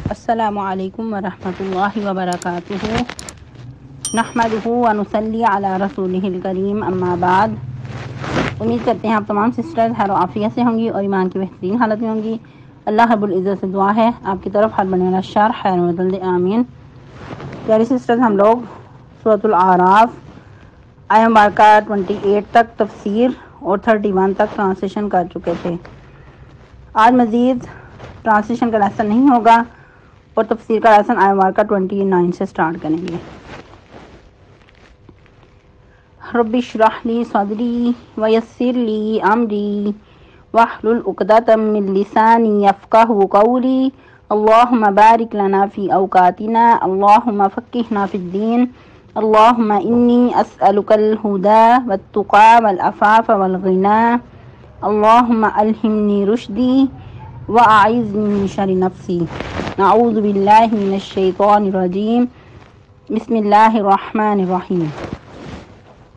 السلام علیکم ورحمۃ اللہ وبرکاتہ۔ نحمدہ ونصلی علی رسولہ الکریم، اما بعد۔ امید کرتے ہیں آپ تمام سسٹرز خیر و عافیت سے ہوں گی اور ایمان کی بہترین حالت میں ہوں گی۔ اللہ رب العزت سے دعا ہے آپ کی طرف ہر بنے والا شر خیر میں بدل دے، آمین۔ پیاری سسٹرز، ہم لوگ سورۃ الاعراف آیہ مبارکہ 28 تک تفسیر اور 31 تک ٹرانسلیشن کر چکے تھے۔ آج مزید ٹرانسلیشن کا لیسن نہیں ہوگا اور تفسیر کا لیسن آیہ مبارکہ 29 سے سٹارٹ کریں گے۔ رب اشرح لی صدری ویسر لی امری واحلل عقدۃ من لسانی یفقہوا قولی، اللہم بارک لنا فی اوقاتنا، اللہم فقہنا فی الدین، اللہم انی اسألک الہدی والتقی والعفاف والغنی، اللہم الہمنی رشدی واعذنی من شر نفسی، اعوذ باللہ من الشیطان الرجیم، بسم اللہ الرحمن الرحیم۔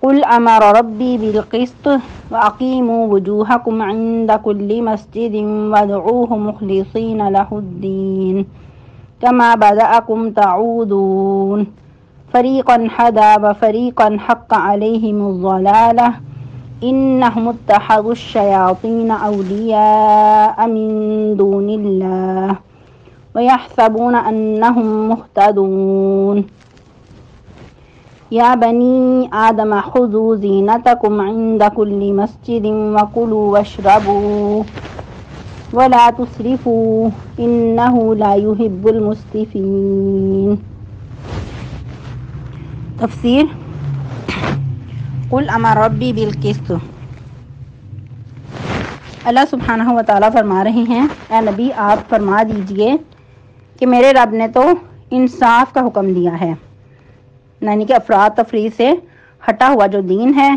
قل امر ربی بالقسط واقیموا وجوہکم عند کل مسجد وادعوہ مخلصین لہ الدین کما بدأکم تعودون، فریقا ھدی وفریقا حق علیہم الضلالہ، انہم اتخذوا الشیاطین اولیاء من دون اللہ ویحسبون انہم مہتدون، یا بنی آدم خذوا زینتکم عند کل مسجد وکلوا واشربوا ولا تسرفوا انہ لا یحب المسرفین۔ تفسیر۔ قل امر ربی بالقسط، اللہ سبحانہ وتعالیٰ فرما رہے ہیں، اے نبی آپ فرما دیجئے کہ میرے رب نے تو انصاف کا حکم دیا ہے، یعنی کہ افراط تفریط سے ہٹا ہوا جو دین ہے،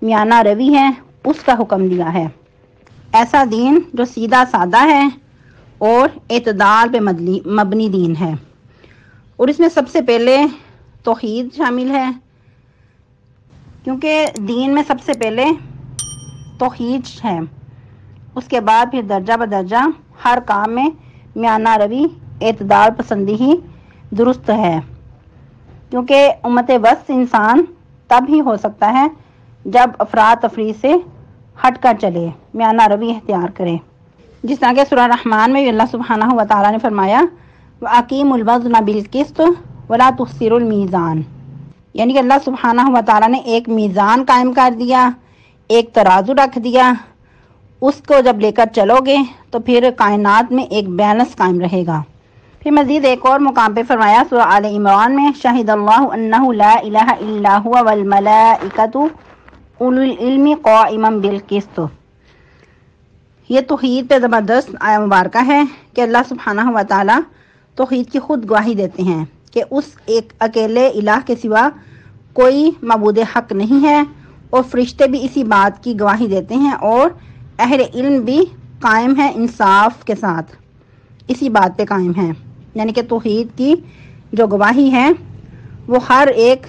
میانہ روی ہے، اس کا حکم دیا ہے۔ ایسا دین جو سیدھا سادہ ہے اور اعتدال پہ مبنی دین ہے، اور اس میں سب سے پہلے توحید شامل ہے، کیونکہ دین میں سب سے پہلے توحید ہے، اس کے بعد پھر درجہ بدرجہ ہر کام میں میانہ روی، اعتدال پسندی ہی درست ہے، کیونکہ امت وسط انسان تب ہی ہو سکتا ہے جب افراط تفریط سے ہٹ کر چلے، میانہ روی اختیار کرے۔ جس طرح کہ سورہ رحمان میں اللہ سبحانہ وتعالیٰ نے فرمایا وَأَقِیمُوا الْوَزْنَ بِالْقِسْطِ وَلَا تُخْسِرُوا الْمِیزَانَ، یعنی کہ اللہ سبحانہ وتعالیٰ نے ایک میزان قائم کر دیا، ایک ترازو رکھ دیا، اس کو جب لے کر چلو گے تو پھر کائنات میں ایک بیلنس قائم رہے گا۔ پھر مزید ایک اور مقام پہ فرمایا سورہ آل عمران میں شہد اللہ انہ لا الہ الا ہوا والملائکۃ اولو العلم قائما بالقسط۔ یہ توحید پہ زبردست آیہ مبارکہ ہے کہ اللہ سبحانہ وتعالیٰ توحید کی خود گواہی دیتے ہیں کہ اس ایک اکیلے الہ کے سوا کوئی معبود حق نہیں ہے، اور فرشتے بھی اسی بات کی گواہی دیتے ہیں، اور اہل علم بھی قائم ہے انصاف کے ساتھ، اسی بات پہ قائم ہے، یعنی کہ توحید کی جو گواہی ہے وہ ہر ایک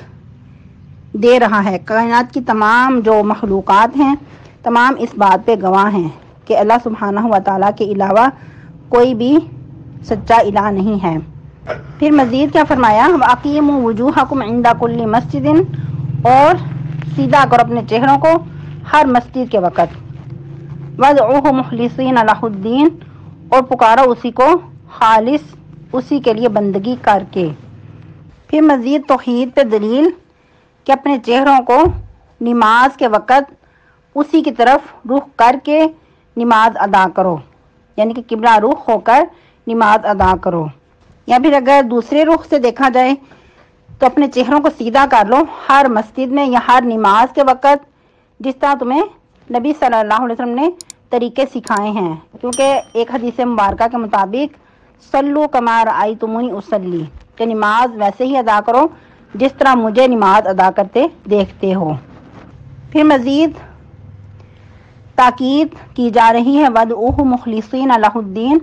دے رہا ہے، کائنات کی تمام جو مخلوقات ہیں تمام اس بات پہ گواہ ہیں کہ اللہ سبحانہ وتعالیٰ کے علاوہ کوئی بھی سچا الہ نہیں ہے۔ پھر مزید کیا فرمایا وَأَقِیمُوا وُجُوهَکُمْ عِنْدَ كُلِّ مَسْجِدٍ، اور سیدھا کرو اپنے چہروں کو ہر مسجد کے وقت، وَادْعُوهُ مُخْلِصِينَ لَهُ الدِّينَ، اور پکارو اسی کو خالص اسی کے لیے بندگی کر کے۔ پھر مزید توحید پہ دلیل کہ اپنے چہروں کو نماز کے وقت اسی کی طرف رخ کر کے نماز ادا کرو، یعنی کہ قبلہ رخ ہو کر نماز ادا کرو، یا پھر اگر دوسرے رخ سے دیکھا جائے تو اپنے چہروں کو سیدھا کر لو ہر مسجد میں یا ہر نماز کے وقت، جس طرح تمہیں نبی صلی اللہ علیہ وسلم نے طریقے سکھائے ہیں، کیونکہ ایک حدیث مبارکہ کے مطابق صلو کما رأیتمونی اصلی، کہ نماز ویسے ہی ادا کرو جس طرح مجھے نماز ادا کرتے دیکھتے ہو۔ پھر مزید تاکید کی جا رہی ہے وَادْعُوهُ مُخْلِصِينَ لَهُ الدِّينَ،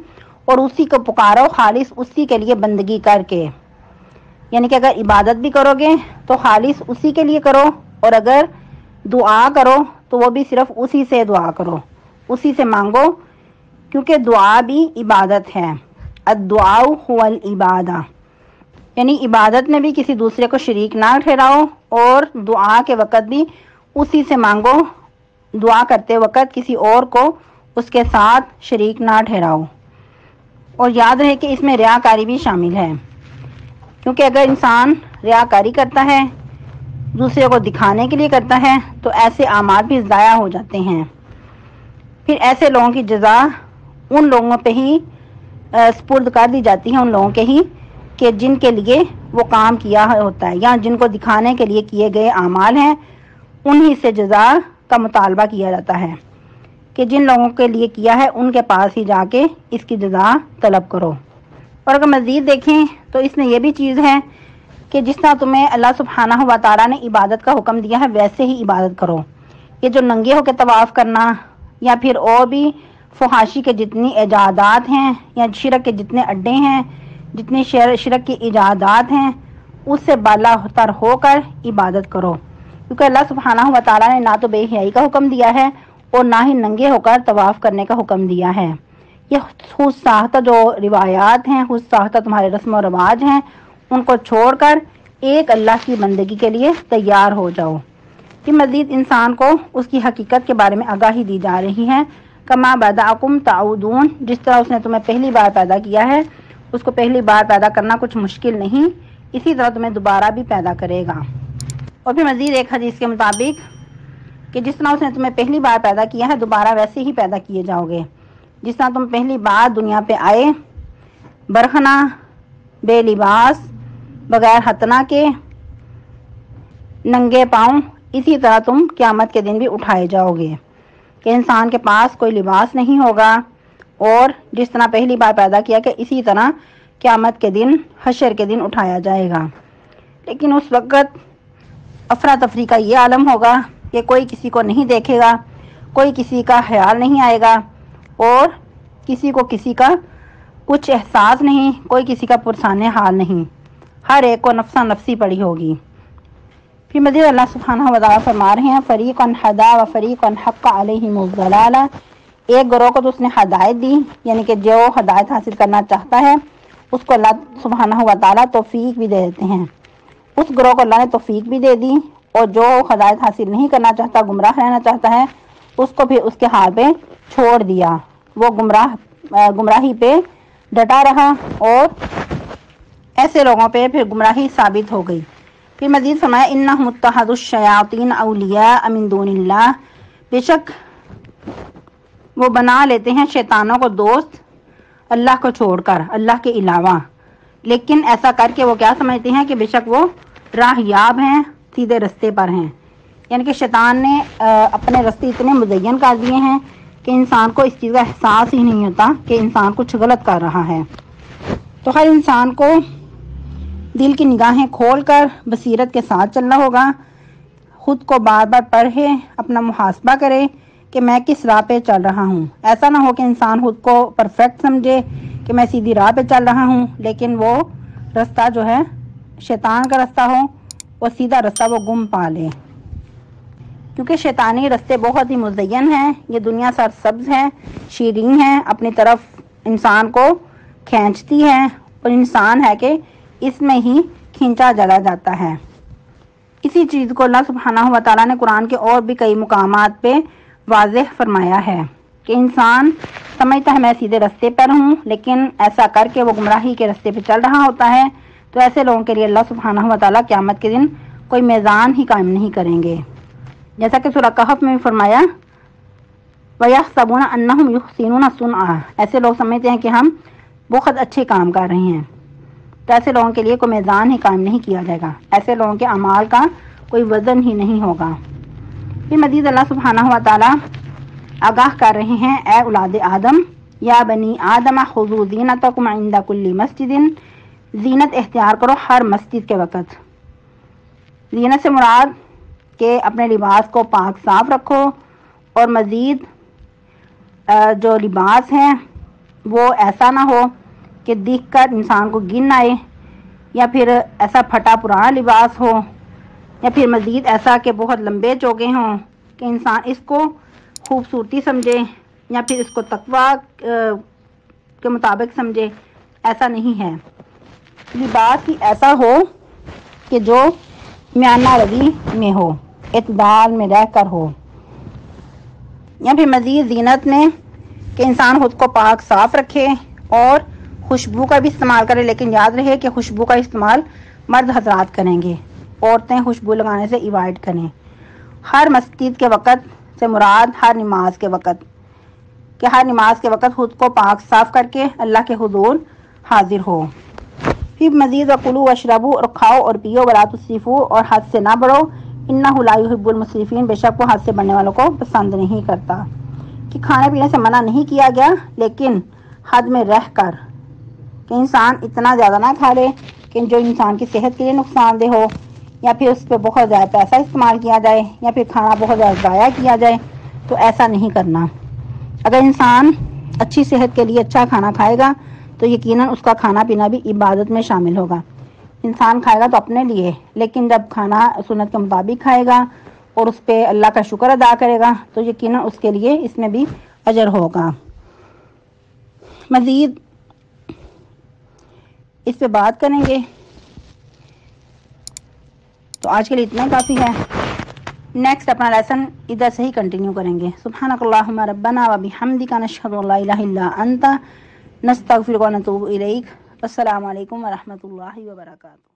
اور اسی کو پکارو خالص اسی کے لیے بندگی کر کے، یعنی کہ اگر عبادت بھی کرو گے تو خالص اسی کے لیے کرو، اور اگر دعا کرو تو وہ بھی صرف اسی سے دعا کرو، اسی سے مانگو، کیونکہ دعا بھی عبادت ہے، الدعاء هو العبادہ، یعنی عبادت میں بھی کسی دوسرے کو شریک نہ ٹھہراؤ اور دعا کے وقت بھی اسی سے مانگو، دعا کرتے وقت کسی اور کو اس کے ساتھ شریک نہ ٹھہراؤ۔ اور یاد رہے کہ اس میں ریاکاری بھی شامل ہے، کیونکہ اگر انسان ریاکاری کرتا ہے، دوسرے کو دکھانے کے لیے کرتا ہے، تو ایسے اعمال بھی ضائع ہو جاتے ہیں۔ پھر ایسے لوگوں کی جزا ان لوگوں پہ ہی سپرد کر دی جاتی ہے، ان لوگوں کے ہی کہ جن کے لیے وہ کام کیا ہوتا ہے، یا جن کو دکھانے کے لیے کیے گئے اعمال ہیں انہی سے جزا کا مطالبہ کیا جاتا ہے کہ جن لوگوں کے لیے کیا ہے ان کے پاس ہی جا کے اس کی جزا طلب کرو۔ اور اگر مزید دیکھیں تو اس میں یہ بھی چیز ہے کہ جس طرح تمہیں اللہ سبحانہ و تعالیٰ نے عبادت کا حکم دیا ہے ویسے ہی عبادت کرو۔ یہ جو ننگے ہو کے طواف کرنا یا پھر اور بھی فحاشی کے جتنی ایجادات ہیں یا شرک کے جتنے اڈے ہیں، جتنی شرک کی ایجادات ہیں، اس سے بالا تر ہو کر عبادت کرو، کیونکہ اللہ سبحانہ و تعالیٰ نے نہ تو بے حیائی کا حکم دیا ہے اور نہ ہی ننگے ہو کر طواف کرنے کا حکم دیا ہے۔ یہ خود ساختہ جو روایات ہیں، خود ساختہ تمہارے رسم و رواج ہیں، ان کو چھوڑ کر ایک اللہ کی بندگی کے لیے تیار ہو جاؤ۔ کہ مزید انسان کو اس کی حقیقت کے بارے میں آگاہی دی جا رہی ہے، کما بدأکم تعودون، جس طرح اس نے تمہیں پہلی بار پیدا کیا ہے، اس کو پہلی بار پیدا کرنا کچھ مشکل نہیں، اسی طرح تمہیں دوبارہ بھی پیدا کرے گا۔ اور پھر مزید ایک حدیث کے مطابق کہ جس طرح اس نے تمہیں پہلی بار پیدا کیا ہے دوبارہ ویسے ہی پیدا کیے جاؤ گے۔ جس طرح تم پہلی بار دنیا پہ آئے برہنہ، بے لباس، بغیر ختنہ کے، ننگے پاؤں، اسی طرح تم قیامت کے دن بھی اٹھائے جاؤ گے کہ انسان کے پاس کوئی لباس نہیں ہوگا، اور جس طرح پہلی بار پیدا کیا کہ اسی طرح قیامت کے دن، حشر کے دن اٹھایا جائے گا۔ لیکن اس وقت افراتفری کا یہ عالم ہوگا کہ کوئی کسی کو نہیں دیکھے گا، کوئی کسی کا خیال نہیں آئے گا، اور کسی کو کسی کا کچھ احساس نہیں، کوئی کسی کا پرسان حال نہیں، ہر ایک کو نفسا نفسی پڑی ہوگی۔ پھر مزید اللہ سبحانہ و تعالیٰ فرما رہے ہیں فریقا ہدی و فریقا حق علیہم الضلالہ، ایک گروہ کو تو اس نے ہدایت دی، یعنی کہ جو ہدایت حاصل کرنا چاہتا ہے اس کو اللہ سبحانہ و تعالیٰ توفیق بھی دے دیتے ہیں، اس گروہ کو اللہ نے توفیق بھی دے دی، اور جو ہدایت حاصل نہیں کرنا چاہتا، گمراہ رہنا چاہتا ہے، اس کو بھی اس کے حال پہ چھوڑ دیا، وہ گمراہی پہ ڈٹا رہا، اور ایسے لوگوں پہ پھر گمراہی ثابت ہو گئی۔ پھر مزید فرمایا انہم اتخذوا الشیاطین اولیاء من دون اللہ، بے شک وہ بنا لیتے ہیں شیطانوں کو دوست اللہ کو چھوڑ کر، اللہ کے علاوہ، لیکن ایسا کر کے وہ کیا سمجھتے ہیں کہ بے شک وہ راہ یاب ہیں، سیدھے رستے پر ہیں، یعنی کہ شیطان نے اپنے رستے اتنے مزین کر دیے ہیں کہ انسان کو اس چیز کا احساس ہی نہیں ہوتا کہ انسان کچھ غلط کر رہا ہے۔ تو ہر انسان کو دل کی نگاہیں کھول کر بصیرت کے ساتھ چلنا ہوگا، خود کو بار بار پڑھے، اپنا محاسبہ کرے کہ میں کس راہ پہ چل رہا ہوں۔ ایسا نہ ہو کہ انسان خود کو پرفیکٹ سمجھے کہ میں سیدھی راہ پہ چل رہا ہوں، لیکن وہ رستہ جو ہے شیطان کا رستہ ہو، وہ سیدھا رستہ وہ گم پا لے، کیونکہ شیطانی رستے بہت ہی مزین ہیں، یہ دنیا سرسبز ہے، شیریں ہے، اپنی طرف انسان کو کھینچتی ہے، اور انسان ہے کہ اس میں ہی کھینچا چلا جاتا ہے۔ اسی چیز کو اللہ سبحانہ و تعالیٰ نے قرآن کے اور بھی کئی مقامات پہ واضح فرمایا ہے کہ انسان سمجھتا ہے میں سیدھے رستے پر ہوں، لیکن ایسا کر کے وہ گمراہی کے رستے پہ چل رہا ہوتا ہے، تو ایسے لوگوں کے لیے اللہ سبحانہ و تعالیٰ قیامت کے دن کوئی میزان ہی قائم نہیں کریں گے، جیسا کہ سورہ کہف میں فرمایا وَيَحْسَبُونَ أَنَّهُمْ يُحْسِنُونَ صُنْعًا، ایسے لوگ سمجھتے ہیں کہ ہم بہت اچھے کام کر رہے ہیں، تو ایسے لوگوں کے لیے کوئی میزان ہی قائم نہیں کیا جائے گا، ایسے لوگوں کے اعمال کا کوئی وزن ہی نہیں ہوگا۔ پھر مزید اللہ سبحانہ و تعالیٰ آگاہ کر رہے ہیں اے اولاد آدم، یا بنی آدم خذوا زینتکم عند کل مسجد، زینت اختیار کرو ہر مسجد کے وقت۔ زینت سے مراد کہ اپنے لباس کو پاک صاف رکھو، اور مزید جو لباس ہے وہ ایسا نہ ہو کہ دیکھ کر انسان کو گن آئے، یا پھر ایسا پھٹا پرانا لباس ہو، یا پھر مزید ایسا کہ بہت لمبے چوگے ہوں کہ انسان اس کو خوبصورتی سمجھے، یا پھر اس کو تقویٰ کے مطابق سمجھے، ایسا نہیں ہے، لباس ہی ایسا ہو کہ جو میانہ روی میں ہو، اعتدال میں رہ کر ہو۔ یا پھر مزید زینت میں کہ انسان خود کو پاک صاف رکھے اور خوشبو کا بھی استعمال کرے، لیکن یاد رہے کہ خوشبو کا استعمال مرد حضرات کریں گے، عورتیں خوشبو لگانے سے ایوائڈ کریں۔ ہر مسجد کے وقت سے مراد ہر نماز کے وقت، کہ ہر نماز کے وقت خود کو پاک صاف کر کے اللہ کے حضور حاضر ہو۔ پھر مزید وَكُلُوا وَاشْرَبُوا، اور کھاؤ اور پیو، وَلَا تُسْرِفُوا، اور حد سے نہ بڑھو، إِنَّهُ لَا يُحِبُّ الْمُسْرِفِينَ، بے شک وہ حد سے بڑھنے والوں کو پسند نہیں کرتا۔ کہ کھانے پینے سے منع نہیں کیا گیا، لیکن حد میں رہ کر، کہ انسان اتنا زیادہ نہ کھا لے کہ جو انسان کی صحت کے لیے نقصان دہ ہو، یا پھر اس پہ بہت زیادہ پیسہ استعمال کیا جائے، یا پھر کھانا بہت زیادہ ضائع کیا جائے، تو ایسا نہیں کرنا۔ اگر انسان اچھی صحت کے لیے اچھا کھانا کھائے گا تو یقیناً اس کا کھانا پینا بھی عبادت میں شامل ہوگا۔ انسان کھائے گا تو اپنے لیے، لیکن جب کھانا سنت کے مطابق کھائے گا اور اس پہ اللہ کا شکر ادا کرے گا تو یقیناً اس کے لیے اس میں بھی اجر ہوگا۔ مزید اس پہ بات کریں گے، تو آج کے لیے اتنا کافی ہے۔ نیکسٹ اپنا لیسن ادھر سے ہی کنٹینیو کریں گے۔ سبحانک اللہم ربنا و بحمدک، نشہد ان لا الہ الا انت، نستغفرک و نتوب الیک۔ السلام علیکم ورحمۃ اللہ وبرکاتہ۔